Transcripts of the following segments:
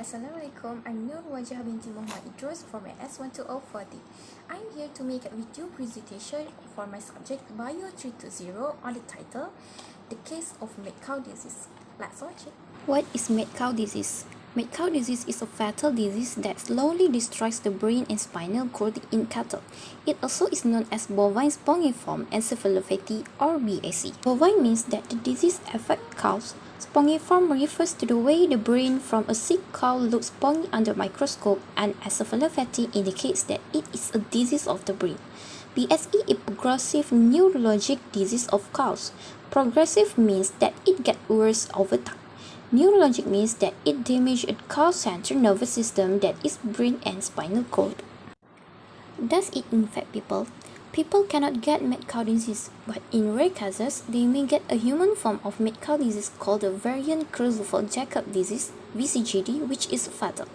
Assalamualaikum, I'm Nur Wajah binti Muhammad Idrus from S12040. I'm here to make a video presentation for my subject BIO320 on the title, The Case of Mad Cow Disease. Let's watch it. What is mad cow disease? Mad cow disease is a fatal disease that slowly destroys the brain and spinal cord in cattle. It also is known as bovine spongiform encephalopathy or BAC. Bovine means that the disease affects cows. Spongiform refers to the way the brain from a sick cow looks spongy under microscope, and encephalopathy indicates that it is a disease of the brain. BSE is progressive neurologic disease of cows. Progressive means that it gets worse over time. Neurologic means that it damages a cow's central nervous system, that is brain and spinal cord. Does it infect people? People cannot get mad cow disease, but in rare cases, they may get a human form of mad cow disease called the variant Creutzfeldt-Jakob disease (VCJD), which is fatal.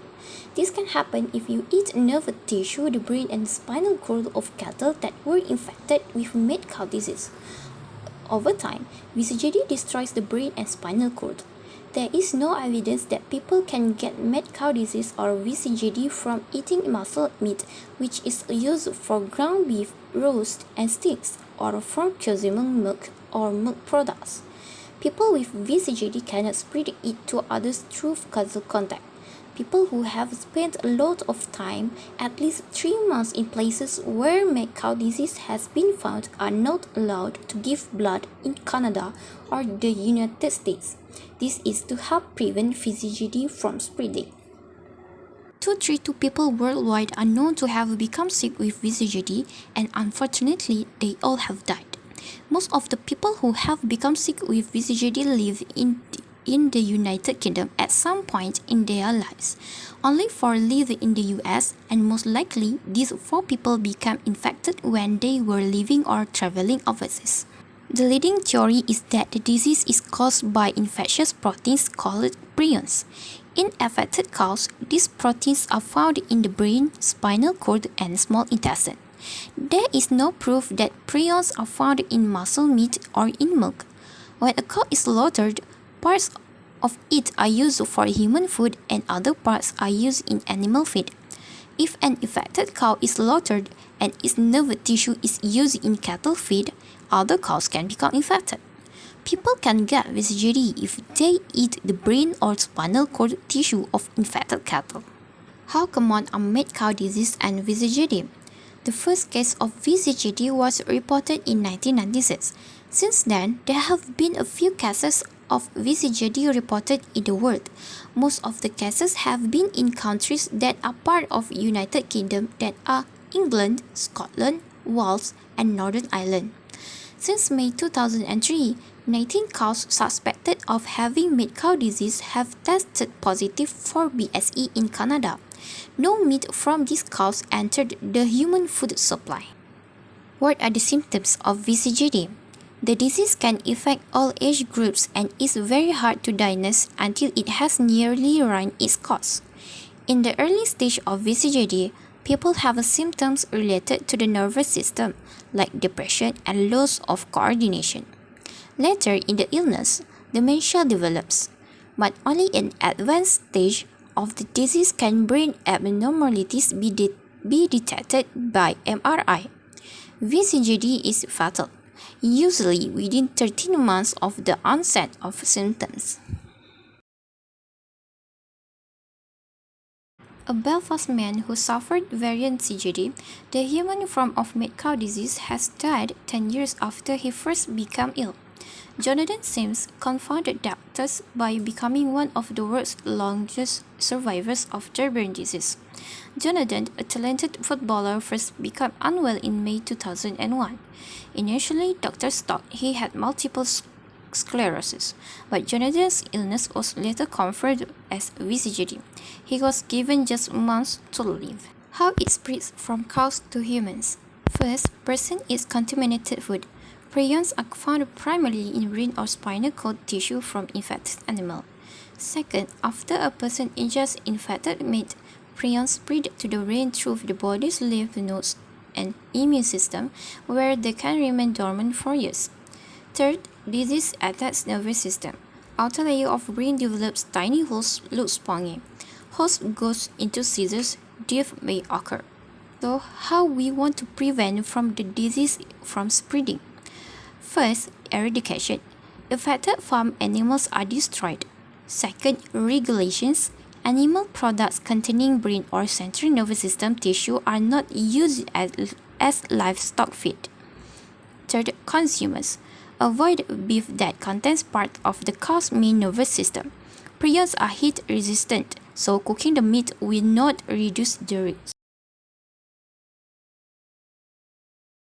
This can happen if you eat nerve tissue, the brain and spinal cord of cattle that were infected with mad cow disease. Over time, VCJD destroys the brain and spinal cord. There is no evidence that people can get mad cow disease or VCJD from eating muscle meat, which is used for ground beef, roast, and steaks, or from consuming milk or milk products. People with VCJD cannot spread it to others through causal contact. People who have spent a lot of time, at least 3 months in places where mad cow disease has been found, are not allowed to give blood in Canada or the United States. This is to help prevent VCJD from spreading. 232 people worldwide are known to have become sick with VCJD, and unfortunately, they all have died. Most of the people who have become sick with VCJD live in the United Kingdom at some point in their lives. Only 4 live in the US, and most likely these 4 people became infected when they were living or traveling overseas. The leading theory is that the disease is caused by infectious proteins called prions. In affected cows, these proteins are found in the brain, spinal cord, and small intestine. There is no proof that prions are found in muscle meat or in milk. When a cow is slaughtered, parts of it are used for human food and other parts are used in animal feed. If an infected cow is slaughtered and its nerve tissue is used in cattle feed, other cows can become infected. People can get VCJD if they eat the brain or spinal cord tissue of infected cattle. How common are mad cow disease and VCJD? The first case of VCJD was reported in 1996. Since then, there have been a few cases of VCJD reported in the world. Most of the cases have been in countries that are part of United Kingdom, that are England, Scotland, Wales, and Northern Ireland. Since May 2003, 19 cows suspected of having mad cow disease have tested positive for BSE in Canada. No meat from these cows entered the human food supply. What are the symptoms of VCJD? The disease can affect all age groups and is very hard to diagnose until it has nearly run its course. In the early stage of VCJD, people have symptoms related to the nervous system, like depression and loss of coordination. Later in the illness, dementia develops, but only in advanced stage of the disease can brain abnormalities be detected by MRI. VCJD is fatal, usually within 13 months of the onset of symptoms. A Belfast man who suffered variant CJD, the human form of mad cow disease, has died 10 years after he first became ill. Jonathan Sims confounded doctors by becoming one of the world's longest survivors of the brain disease. Jonathan, a talented footballer, first became unwell in May 2001. Initially, doctors thought he had multiple sclerosis, but Jonathan's illness was later confirmed as VCJD. He was given just months to live. How it spreads from cows to humans? First, person eats contaminated food. Prions are found primarily in brain or spinal cord tissue from infected animal. Second, after a person ingests infected meat, prions spread to the brain through the body's lymph nodes and immune system, where they can remain dormant for years. Third, disease attacks nervous system. Outer layer of brain develops tiny holes, look spongy. host goes into seizures, death may occur. So, how we want to prevent from the disease from spreading? First, eradication. Affected farm animals are destroyed. Second, regulations. Animal products containing brain or central nervous system tissue are not used as livestock feed. Third, consumers. Avoid beef that contains part of the cow's main nervous system. Prions are heat resistant, so cooking the meat will not reduce the risk.